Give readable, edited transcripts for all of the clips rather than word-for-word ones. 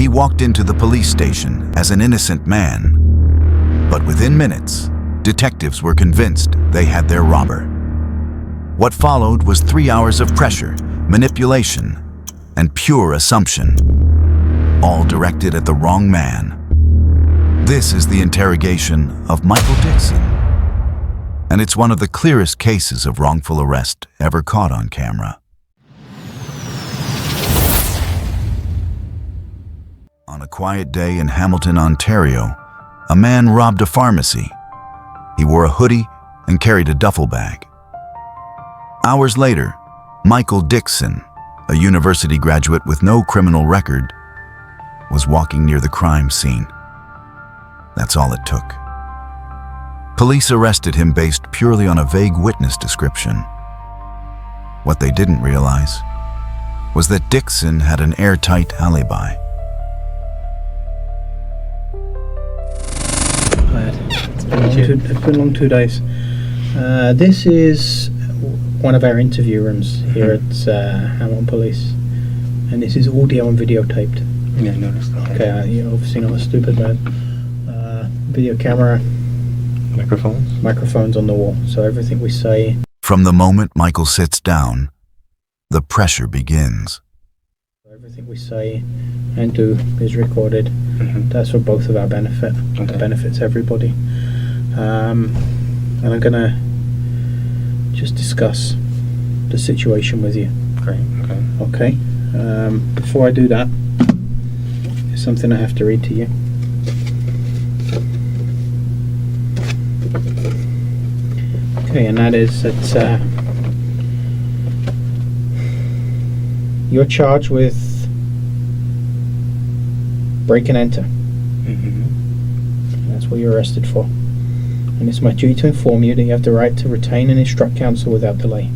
He walked into the police station as an innocent man, but within minutes, detectives were convinced they had their robber. What followed was 3 hours of pressure, manipulation, and pure assumption, all directed at the wrong man. This is the interrogation of Michael Dixon, and it's one of the clearest cases of wrongful arrest ever caught on camera. On a quiet day in Hamilton, Ontario, a man robbed a pharmacy. He wore a hoodie and carried a duffel bag. Hours later, Michael Dixon, a university graduate with no criminal record, was walking near the crime scene. That's all it took. Police arrested him based purely on a vague witness description. What they didn't realize was that Dixon had an airtight alibi. It's been a long 2 days. This is one of our interview rooms here at Hamilton Police, and this is audio and videotaped. Yeah, I noticed that. Okay, you're obviously not a stupid man. Video camera, microphones on the wall, so everything we say. From the moment Michael sits down, the pressure begins. Everything we say and do is recorded. That's for both of our benefit. Okay. It benefits everybody. And I'm gonna just discuss the situation with you. Great, okay. Okay. Before I do that, there's something I have to read to you. Okay, and that is that you're charged with break and enter. That's what you're arrested for. And it's my duty to inform you that you have the right to retain and instruct counsel without delay.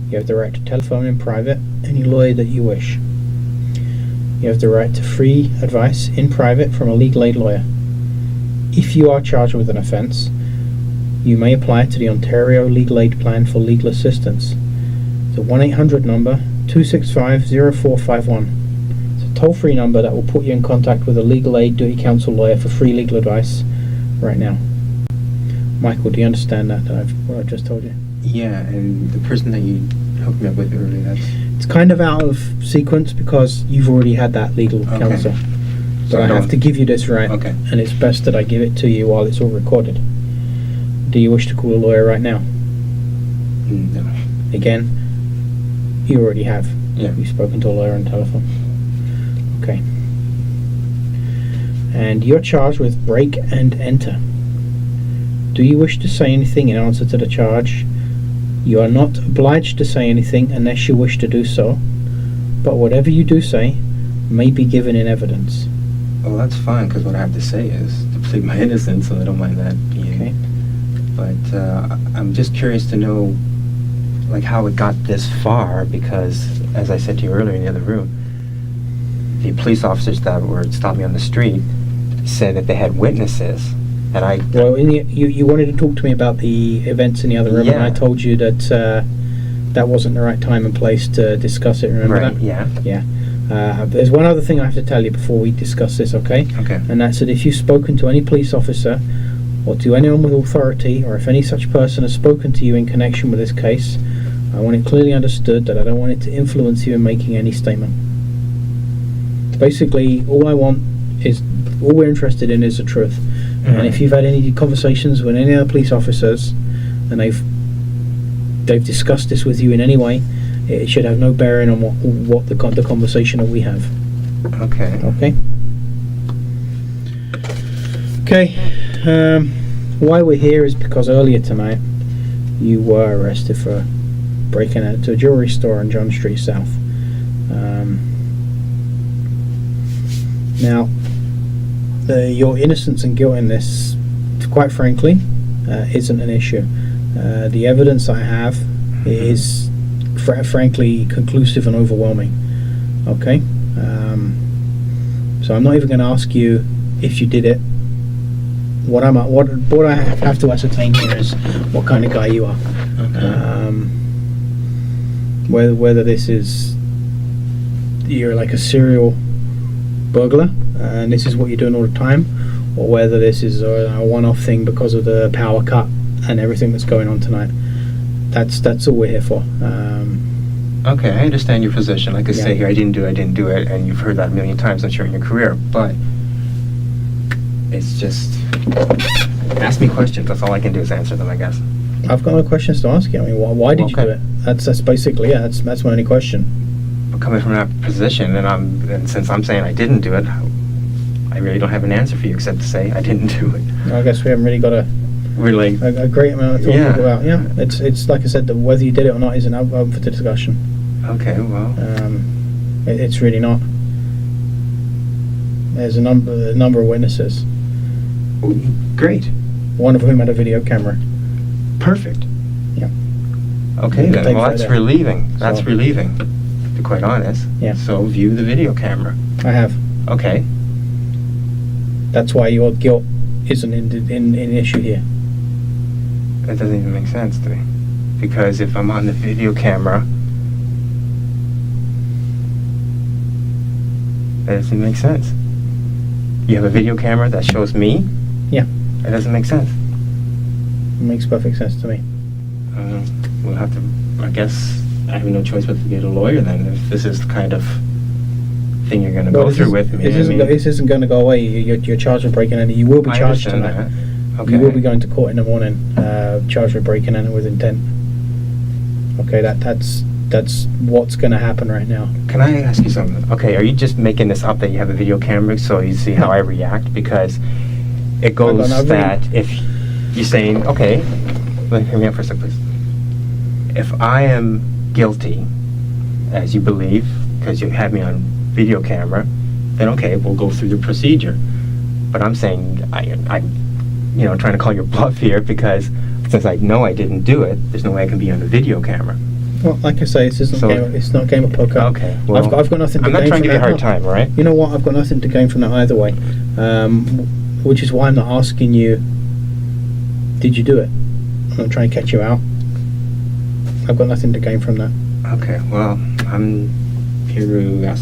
You have the right to telephone in private any lawyer that you wish. You have the right to free advice in private from a legal aid lawyer. If you are charged with an offence, you may apply to the Ontario Legal Aid Plan for legal assistance. The 1-800 number 265-0451. It's a toll-free number that will put you in contact with a legal aid duty counsel lawyer for free legal advice right now. Michael, do you understand that what I've just told you? Yeah, and the person that you hooked me up with earlier, It's kind of out of sequence because you've already had that legal counsel. So I have to give you this right, and it's best that I give it to you while it's all recorded. Do you wish to call a lawyer right now? No. Again, you already have. Yeah. You've spoken to a lawyer on telephone. Okay. And you're charged with break and enter. Do you wish to say anything in answer to the charge? You are not obliged to say anything unless you wish to do so, but whatever you do say may be given in evidence. Well, that's fine, because what I have to say is to plead my innocence, so I don't mind that being. Okay. But I'm just curious to know, like, how it got this far, because, as I said to you earlier in the other room, the police officers that were stopping me on the street said that they had witnesses, and I... Well, you wanted to talk to me about the events in the other room, and I told you that that wasn't the right time and place to discuss it, remember that? Yeah. Yeah. There's one other thing I have to tell you before we discuss this, okay? Okay. And that's that if you've spoken to any police officer or to anyone with authority, or if any such person has spoken to you in connection with this case, I want it clearly understood that I don't want it to influence you in making any statement. Basically, all we're interested in is the truth. And if you've had any conversations with any other police officers and they've discussed this with you in any way, it should have no bearing on what the conversation that we have. Okay. Okay. Why we're here is because earlier tonight you were arrested for breaking into a jewelry store on John Street South. Now, your innocence and guilt in this, quite frankly, isn't an issue. The evidence I have is frankly conclusive and overwhelming. Okay? So I'm not even going to ask you if you did it. What I have to ascertain here is what kind of guy you are. Whether this is, you're like a serial burglar, and this is what you're doing all the time, or whether this is a one-off thing because of the power cut and everything that's going on tonight. That's all we're here for. Okay, I understand your position. Like I say here, I didn't do it, and you've heard that a million times, I'm sure, in your career. But it's just, ask me questions. That's all I can do is answer them, I guess. I've got no questions to ask you. I mean, why did you do it? That's basically, that's my only question. But coming from that position, and since I'm saying I didn't do it, I really don't have an answer for you except to say I didn't do it. I guess we haven't really got a great amount of talk about. Yeah, it's like I said, whether you did it or not isn't open for discussion. Okay, well, it's really not. There's a number of witnesses. Great. One of whom had a video camera. Perfect. Yeah. Okay then. Well, that's relieving. That's So- relieving, to be quite honest. Yeah. So view the video camera. I have. Okay. That's why your guilt isn't in issue here. That doesn't even make sense to me. Because if I'm on the video camera, that doesn't make sense. You have a video camera that shows me? Yeah. That doesn't make sense. It makes perfect sense to me. We'll have to, I guess, I have no choice but to get a lawyer then, if this is the kind of thing you're going to go through with me. This isn't going to go away. You're charged with breaking in. You will be charged tonight. That. Okay. You will be going to court in the morning, charged with breaking in with intent. Okay, that's what's going to happen right now. Can I ask you something? Okay, are you just making this up that you have a video camera so you see how I react? Because it goes that if you're saying, okay, hear me out for a second, please. If I am guilty, as you believe, because you have me on video camera, then okay, we'll go through the procedure. But I'm saying, I'm trying to call your bluff here, because since I know I didn't do it, there's no way I can be on the video camera. Well, like I say, it's not a game of poker. Okay, well, I've got nothing to gain from that. I'm not trying to give you a hard time, right? You know what? I've got nothing to gain from that either way. Which is why I'm not asking you, did you do it? I'm not trying to catch you out. I've got nothing to gain from that. Okay, well, I'm here to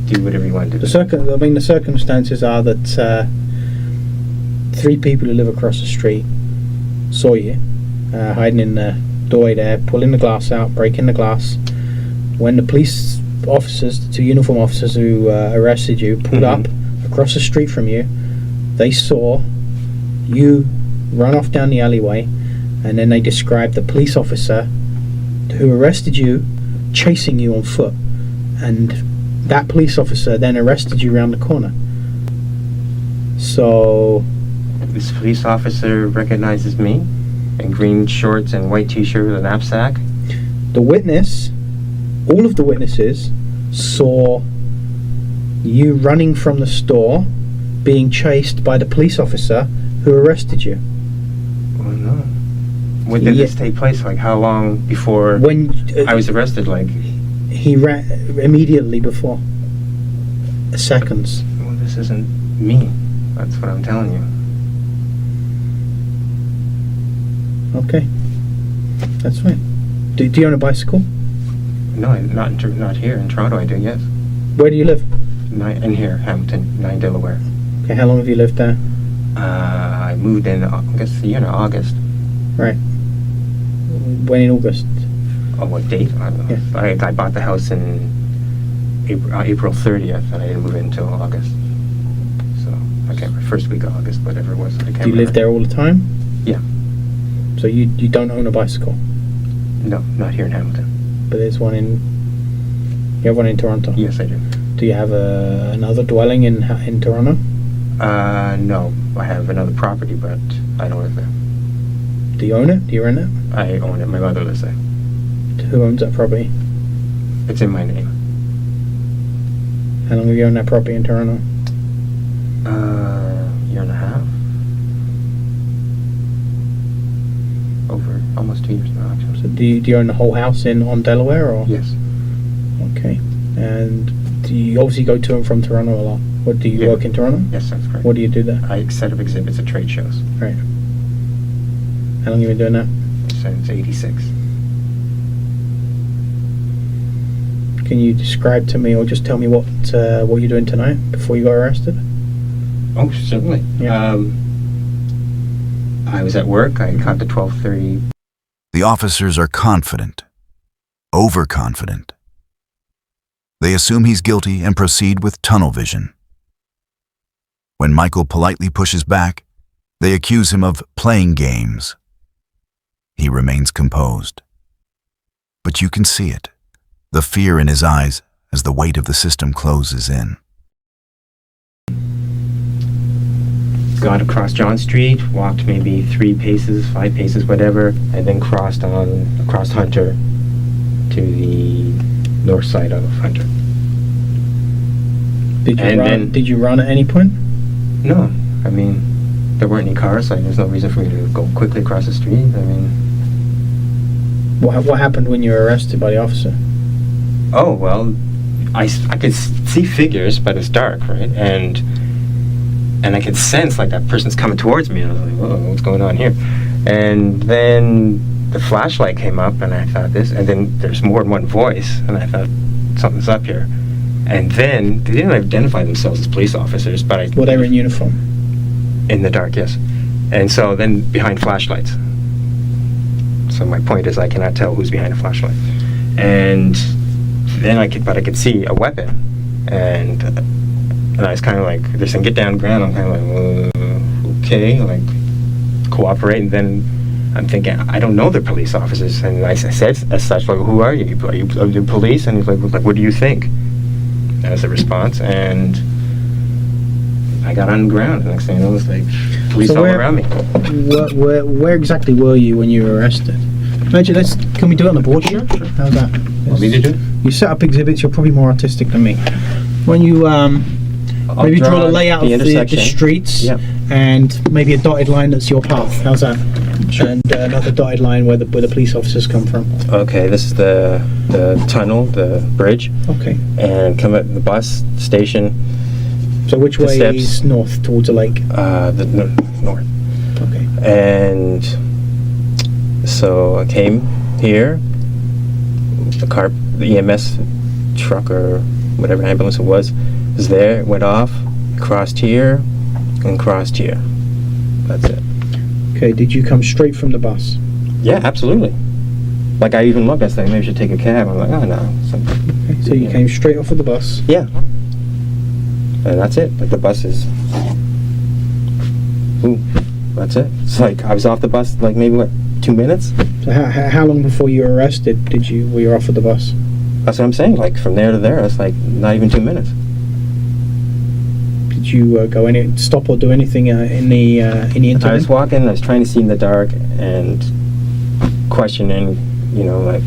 do whatever you want to do. The circumstances are that 3 people who live across the street saw you hiding in the doorway there, pulling the glass out, breaking the glass. When the police officers, the 2 uniform officers who arrested you, pulled up across the street from you, they saw you run off down the alleyway, and then they described the police officer who arrested you chasing you on foot, and that police officer then arrested you around the corner. So this police officer recognizes me in green shorts and white t-shirt with a knapsack? All of the witnesses saw you running from the store, being chased by the police officer who arrested you. Well, no. When did this take place? Like, how long before I was arrested? Like, he ran immediately before. Seconds. Well, this isn't me. That's what I'm telling you. Okay, that's fine. Do you own a bicycle? No, not here in Toronto. I do, yes. Where do you live? In here, Hamilton, 9 Delaware. Okay, how long have you lived there? I moved in, I guess, August. Right. When in August? Oh, what date? I don't know. Yeah. I bought the house in April 30th, and I didn't move in until August. So, I can't remember, first week of August, whatever it was. I can't remember. Do you live there all the time? Yeah. So you don't own a bicycle? No, not here in Hamilton. But there's one you have one in Toronto? Yes, I do. Do you have another dwelling in Toronto? No. I have another property, but I don't live there. Do you own it? Do you rent it? I own it. My mother lives there. Who owns that property? It's in my name. How long have you owned that property in Toronto? Year and a half. Over almost 2 years now, actually. So do you own the whole house on Delaware, or? Yes. Okay. And do you obviously go to and from Toronto a lot? What do you work in Toronto? Yes, that's correct. What do you do there? I set up exhibits at trade shows. Right. How long have you been doing that? Since '86. Can you describe to me, or just tell me what you're doing tonight before you got arrested? Oh, certainly. Yeah. I was at work. I caught the 12:30. The officers are confident, overconfident. They assume he's guilty and proceed with tunnel vision. When Michael politely pushes back, they accuse him of playing games. He remains composed. But you can see it, the fear in his eyes as the weight of the system closes in. Got across John Street, walked maybe 3 paces, 5 paces, whatever, and then crossed across Hunter to the north side of Hunter. Did you run at any point? No, I mean, there weren't any cars, so there's no reason for me to go quickly across the street. I mean, what happened when you were arrested by the officer? oh well, I could see figures, but it's dark, right? And I could sense like that person's coming towards me, and I was like, whoa, what's going on here? And then the flashlight came up, and I thought this, and then there's more than one voice, and I thought something's up here. And then they didn't identify themselves as police officers, but Were they in uniform? in the dark, yes. And so then behind flashlights. So my point is I cannot tell who's behind a flashlight. And then I could see a weapon, and I was kind of like, they're saying get down to the ground. I'm kind of like, okay, like cooperate. And then I'm thinking, I don't know they're police officers. And I said as such, like, who are you? Are you police? And he's like, what do you think? As a response, and I got on the ground. And next thing you know, it was like police all around me. Where exactly were you when you were arrested? Can we do it on the board? Sure. How's that? Want me to do it? You set up exhibits. You're probably more artistic than me. When you maybe draw the layout of the streets, yeah, and maybe a dotted line that's your path. How's that? Sure. And another dotted line where the police officers come from. Okay, this is the tunnel, the bridge. Okay. And come at the bus station. So which way is north, towards the lake? The north. Okay. And so I came here. The EMS truck or whatever ambulance it was there. Went off, crossed here, and crossed here. That's it. Okay. Did you come straight from the bus? Yeah, absolutely. Like I even looked, I said maybe I should take a cab. I'm like, oh no. Okay, so you came straight off of the bus? Yeah. And that's it. Like the bus is. Ooh, that's it. It's like I was off the bus like maybe 2 minutes. So how long before you were arrested were you off of the bus? That's what I'm saying. Like from there to there, it's like not even 2 minutes. Did you stop or do anything in the interim? I was walking. I was trying to see in the dark and questioning. You know, like,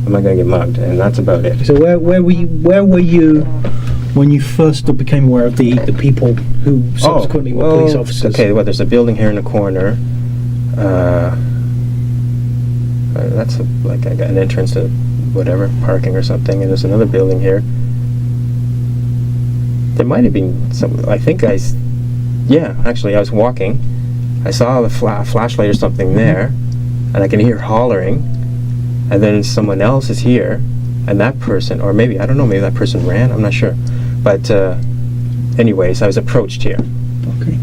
am I going to get mugged? And that's about it. So where were you when you first became aware of the people who subsequently were police officers? Okay, well, there's a building here in the corner. That's like I got an entrance to whatever, parking or something, and there's another building here. There might have been some, actually I was walking. I saw the flashlight or something there, and I can hear hollering, and then someone else is here, and that person, or maybe, I don't know, maybe that person ran, I'm not sure. But anyways, I was approached here. Okay.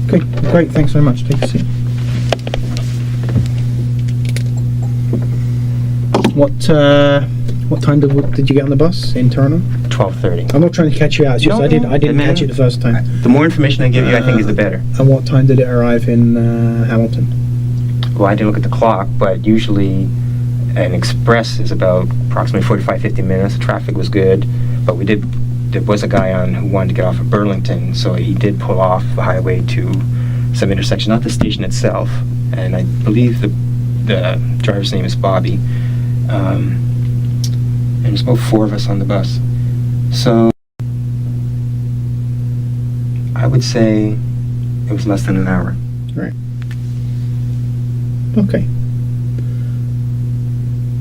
Okay, great, thanks very much. Take a seat. What time did you get on the bus in Toronto? 12:30. I'm not trying to catch you out. It's just I didn't catch it the first time. The more information I give you, I think is the better. And what time did it arrive in Hamilton? Well, I didn't look at the clock, but usually an express is about approximately 45-50 minutes. The traffic was good, but there was a guy on who wanted to get off of Burlington, so he did pull off the highway to some intersection, not the station itself. And I believe the driver's name is Bobby. And there's about 4 of us on the bus. So I would say it was less than an hour. Right. Okay.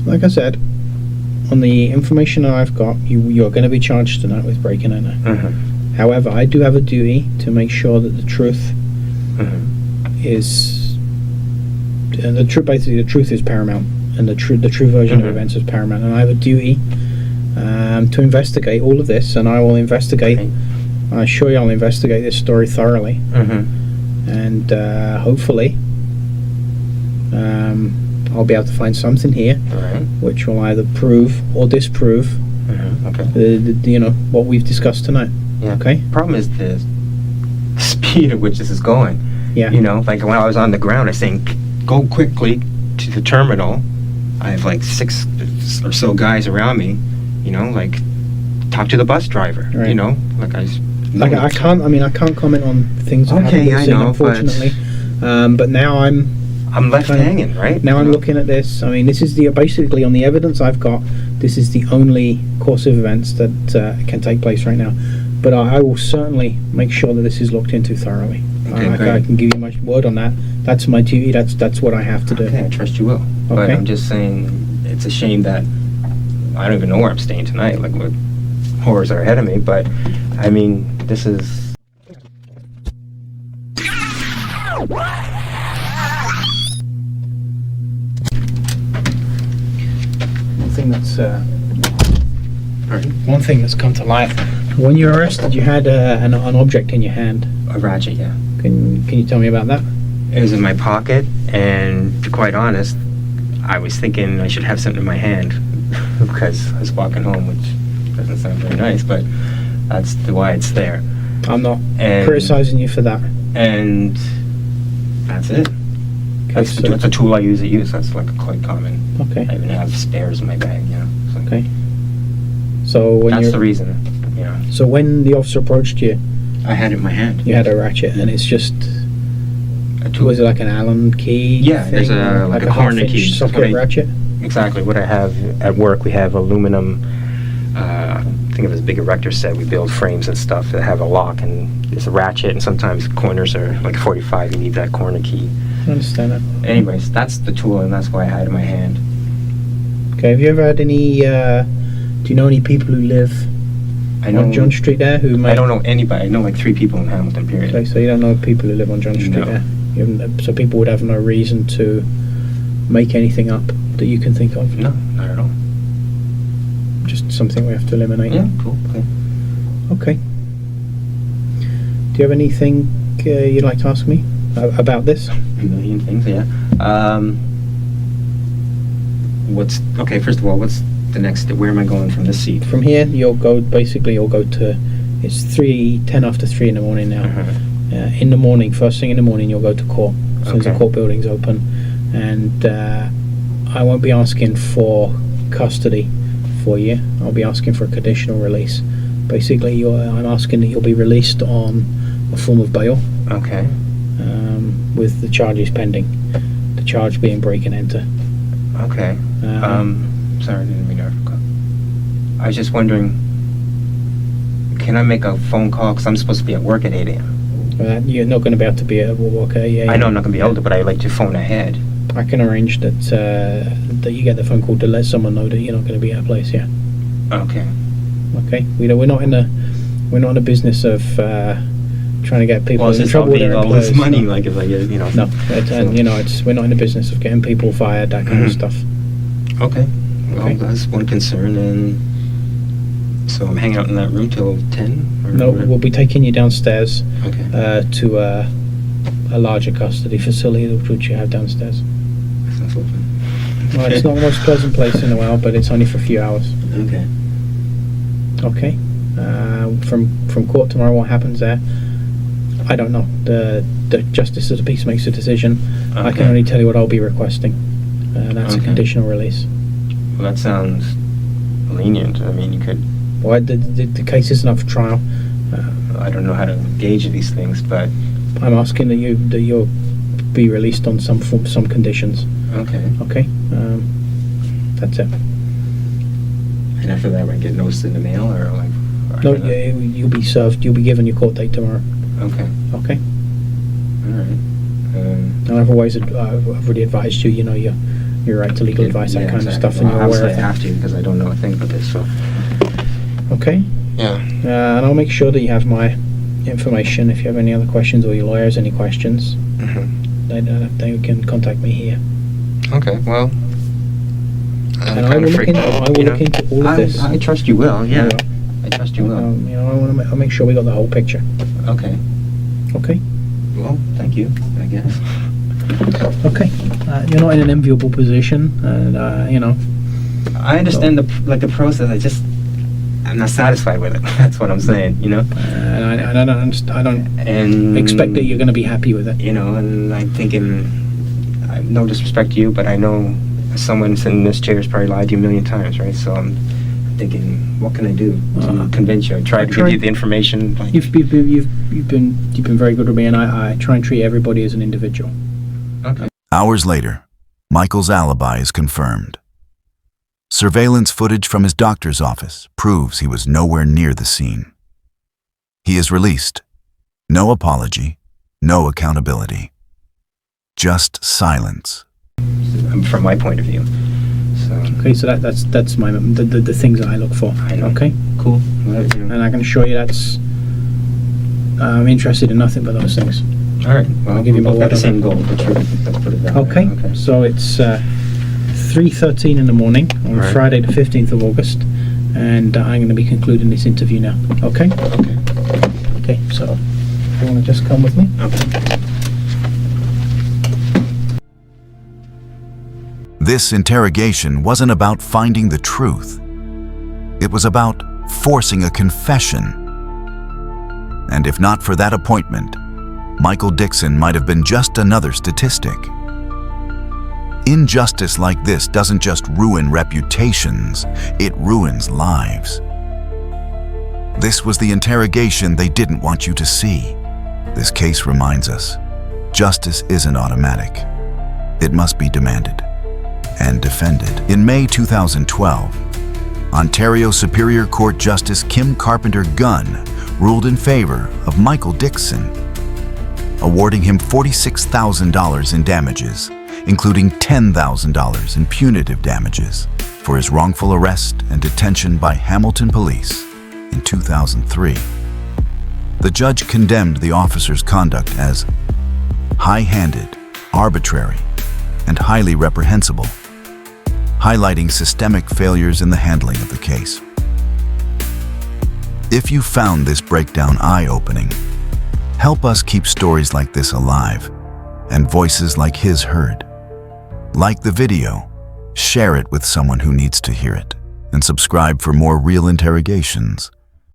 Like I said, on the information that I've got, you're going to be charged tonight with breaking and entering. Mm-hmm. However, I do have a duty to make sure that the truth Mm-hmm. is... basically, the truth is paramount. and the true version of events is paramount. And I have a duty to investigate all of this, and I will investigate. Right. I assure you, I'll investigate this story thoroughly, and hopefully, I'll be able to find something here, Right. which will either prove or disprove, Okay. what we've discussed tonight. Yeah. Okay. Problem is the speed at which this is going. Yeah. You know, like when I was on the ground, I was saying, go quickly to the terminal. I have like 6 or so guys around me. You know, like talk to the bus driver. Right. You know, like I can't. I mean, I can't comment on things that Okay, happen I in, know, unfortunately. But now I'm left kind of- hanging, right? Now You I'm know? looking at this. I mean, this is basically on the evidence I've got. This is the only course of events that can take place right now. But I will certainly make sure that this is looked into thoroughly. Okay, I great. can give you my word on that. That's my duty. That's what I have to do. Okay, I trust you will. But Okay. I'm just saying, it's a shame that I don't even know where I'm staying tonight. Like what horrors are ahead of me. But I mean, this is. One thing that's come to light. When you were arrested, you had an object in your hand. A ratchet, yeah. Can you tell me about that? It was in my pocket, and to be quite honest, I was thinking I should have something in my hand because I was walking home, which doesn't sound very nice, but that's why it's there. I'm not And- criticizing you for that. And that's it. That's, so- that's a tool I usually use. That's like quite common. Okay. I even have spares in my bag, you know. So Okay. So when that's you the reason, you know. so when the officer approached you, I had it in my hand. you had a ratchet, and it's just A tool. was it like an Allen key? Yeah, there's thing, a- or like a half corner inch key. That's socket what I- ratchet. Exactly what I have at work. We have aluminum. Think of it as a big erector set. We build frames and stuff that have a lock, and there's a ratchet, and sometimes corners are like 45. You need that corner key. I understand that. Anyways, that's the tool, and that's why I had it in my hand. Okay. Have you ever had any? Do you know any people who live I know. on John Street there who may? I don't know anybody. I know like 3 people in Hamilton. Period. Okay, so you don't know people who live on John Street No. there. So people would have no reason to make anything up that you can think of. No, not at all. Just something we have to eliminate. Yeah, cool. Okay. Okay. Do you have anything you'd like to ask me about this? A million things. Yeah. What's okay? First of all, what's the next? Where am I going from this seat? From here, you'll go to. It's 10 after 3 in the morning now. In the morning, first thing in the morning, you'll go to court as soon as the Okay. court building's open, and I won't be asking for custody for you. I'll be asking for a conditional release. Basically, I'm asking that you'll be released on a form of bail, Okay. with the charges pending. The charge being break and enter. Okay. Sorry, I didn't mean to. I was just wondering, can I make a phone call? Because I'm supposed to be at work at 8 a.m. You're not going to be able to be at work. Yeah, I know I'm not going to be able to, but I like to phone ahead. I can arrange that that you get the phone call to let someone know that you're not going to be at a place. Yeah. Okay. Okay. We're not in the business of trying to get people Well, in since trouble I'll with be their all this employers. money, No. like if I get, you know. No, So- we're not in the business of getting people fired, that kind of Mhm. stuff. Okay. Well, Okay. that's one concern, and so I'm hanging out in that room till 10? Or No, whatever? we'll be taking you downstairs Okay. to a larger custody facility which you have downstairs. Sounds lovely. Well, it's not the most pleasant place in the world, but it's only for a few hours. Okay. Okay. From court tomorrow, what happens there? I don't know. The justice of the peace makes a decision. I can Okay. only tell you what I'll be requesting. That's a Okay. conditional release. Well, that sounds lenient. I mean, you could. Well, the case isn't up for trial. I don't know how to gauge these things, but I'm asking that you'll be released on some conditions. okay. Okay. That's it. And after that, I get notice in the mail, or like. No, after that? you'll be served. You'll be given your court date tomorrow. Okay. Okay. All right. And otherwise, I've already advised you. You know your right to legal advice, that yeah, kind exactly. of stuff, and Well, you're aware obviously of I that. have to because I don't know a thing about this. So. Okay. Yeah. And I'll make sure that you have my information. If you have any other questions, or your lawyers any questions, Mm-hmm. they can contact me here. Okay. Well, I'm And I kind will of look into, I will look into all of this. I trust you will, yeah. I will. I trust you will. I want to make sure we got the whole picture. Okay. Okay. Well, thank you, I guess. Okay. You're not in an enviable position, and I understand the process. I'm not satisfied with it. That's what I'm saying. and I don't And expect that you're going to be happy with it. And I'm thinking, no disrespect to you, but I know someone sitting in this chair has probably lied to you a million times, right? So I'm thinking, what can I do to convince you? I tried to give you the information. You've been very good with me, and I try and treat everybody as an individual. Okay. Hours later, Michael's alibi is confirmed. Surveillance footage from his doctor's office proves he was nowhere near the scene. He is released. No apology, no accountability. Just silence. From my point of view. So. Okay, so that's my the things that I look for. I know. Okay, cool. And I can assure you I'm interested in nothing but those things. All right. Well, I'll give you my we've got word the on same it. goal. Let's put it that Okay. way. Okay. So it's 3:13 in the morning on Right. Friday, the 15th of August, and I'm going to be concluding this interview now. Okay. Okay. Okay. So, you want to just come with me? Okay. This interrogation wasn't about finding the truth. It was about forcing a confession. And if not for that appointment, Michael Dixon might have been just another statistic. Injustice like this doesn't just ruin reputations, it ruins lives. This was the interrogation they didn't want you to see. This case reminds us, justice isn't automatic. It must be demanded and defended. In May 2012, Ontario Superior Court Justice Kim Carpenter-Gunn ruled in favor of Michael Dixon, awarding him $46,000 in damages, including $10,000 in punitive damages for his wrongful arrest and detention by Hamilton Police in 2003. The judge condemned the officer's conduct as high-handed, arbitrary, and highly reprehensible, highlighting systemic failures in the handling of the case. If you found this breakdown eye-opening, help us keep stories like this alive and voices like his heard. Like the video, share it with someone who needs to hear it, and subscribe for more real interrogations.